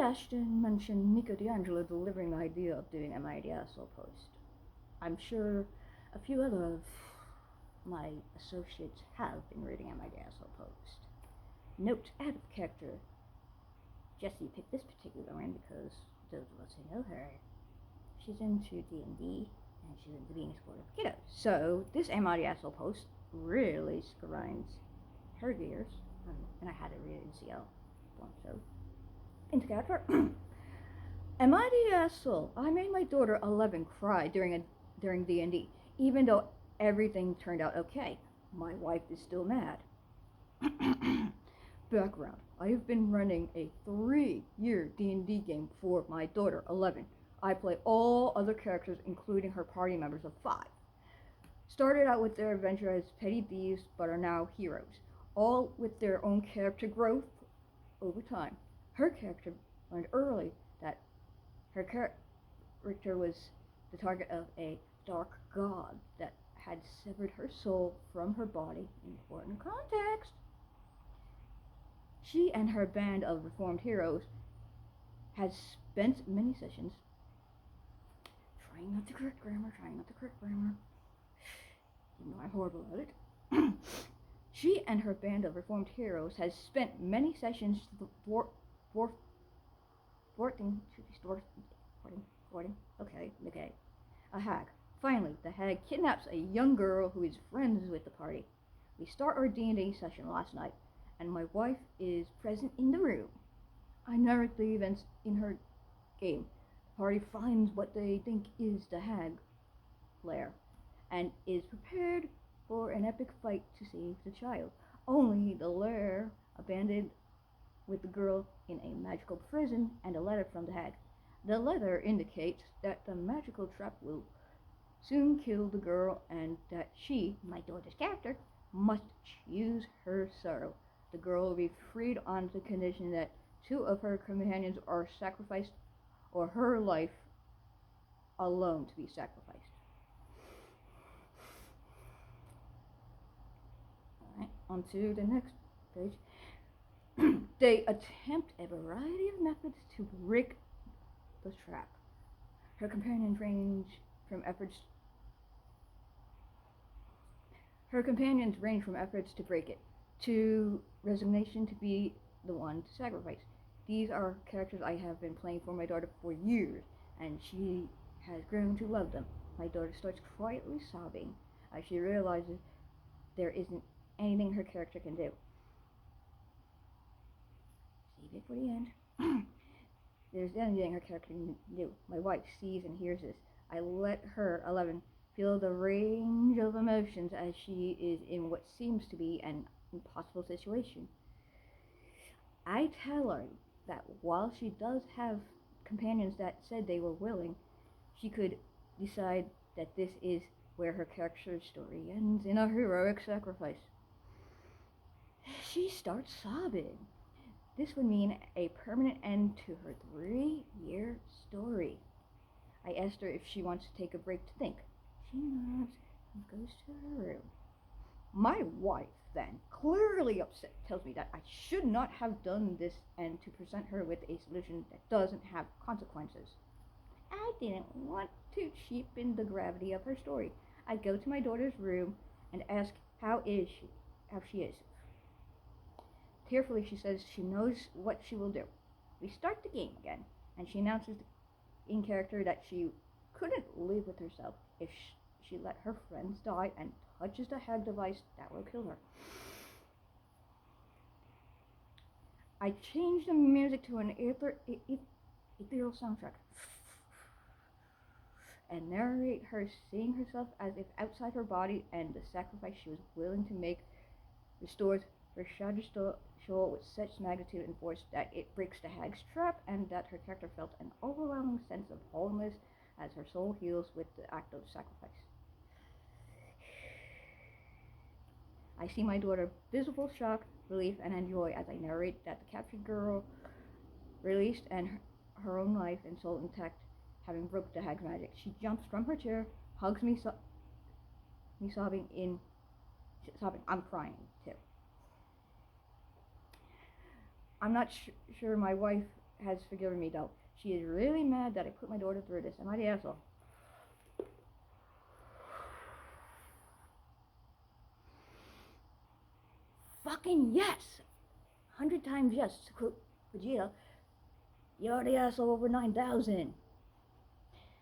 Ashton mentioned Nico D'Angelo delivering the idea of doing a Mighty Asshole post. I'm sure a few other of my associates have been reading a Mighty Asshole post. Note, out of character, Jessie picked this particular one because those of us who know her, she's into D&D and she's into being a supportive kiddo. So this Mighty Asshole post really grinds her gears, and I had to read it in CL once, so into character. Am I the asshole? I made my daughter 11 cry during D&D, even though everything turned out okay. My wife is still mad. Background: I have been running a 3-year D&D game for my daughter 11. I play all other characters, including her party members of 5. Started out with their adventure as petty thieves, but are now heroes, all with their own character growth over time. Her character learned early that her character was the target of a dark god that had severed her soul from her body. Important context. She and her band of reformed heroes had spent many sessions trying not to correct grammar. You know I'm horrible at it. She and her band of reformed heroes had spent many sessions thwarting a hag. Finally, the hag kidnaps a young girl who is friends with the party. We start our D&D session last night, and my wife is present in the room. I narrate the events in her game. The party finds what they think is the hag lair, and is prepared for an epic fight to save the child. Only the lair abandoned with the girl in a magical prison and a letter from the hag. The letter indicates that the magical trap will soon kill the girl and that she, my daughter's character, must choose her sorrow. The girl will be freed on the condition that 2 of her companions are sacrificed, or her life alone to be sacrificed. Alright, on to the next page. They attempt a variety of methods to break the trap. Her companions range from efforts to break it, to resignation to be the one to sacrifice. These are characters I have been playing for my daughter for years, and she has grown to love them. My daughter starts quietly sobbing as she realizes there isn't anything her character can do. Save it for the end. There's anything her character can do. My wife sees and hears this. I let her, 11, feel the range of emotions as she is in what seems to be an impossible situation. I tell her that while she does have companions that said they were willing, she could decide that this is where her character's story ends, in a heroic sacrifice. She starts sobbing. This would mean a permanent end to her 3-year story. I asked her if she wants to take a break to think. She nods and goes to her room. My wife, then, clearly upset, tells me that I should not have done this and to present her with a solution that doesn't have consequences. I didn't want to cheapen the gravity of her story. I go to my daughter's room and ask how she is. Tearfully, she says she knows what she will do. We start the game again, and she announces in character that she couldn't live with herself if she let her friends die and touches the hag device that will kill her. I change the music to an ethereal soundtrack and narrate her seeing herself as if outside her body, and the sacrifice she was willing to make restores her shattered soul with such magnitude and force that it breaks the hag's trap, and that her character felt an overwhelming sense of wholeness as her soul heals with the act of sacrifice. I see my daughter visible shock, relief, and joy as I narrate that the captured girl released and her own life and soul intact, having broke the hag's magic. She jumps from her chair, hugs me, sobbing. I'm crying too. I'm not sure my wife has forgiven me, though. She is really mad that I put my daughter through this. Am I the asshole? Fucking yes! 100 times yes. To quote Vegeta, you're the asshole over 9,000.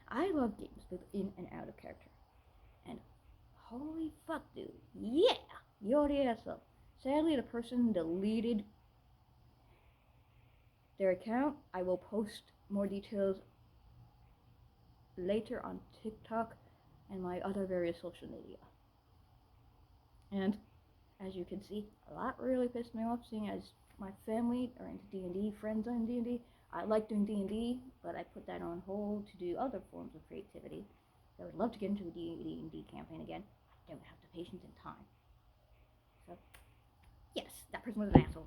I love games with in and out of character. And holy fuck, dude. Yeah! You're the asshole. Sadly, the person deleted their account. I will post more details later on TikTok and my other various social media. And as you can see, a lot really pissed me off, seeing as my family are into D&D, friends are in D&D. I like doing D&D, but I put that on hold to do other forms of creativity. I would love to get into a D&D campaign again. I don't have the patience and time. So, yes, that person was an asshole.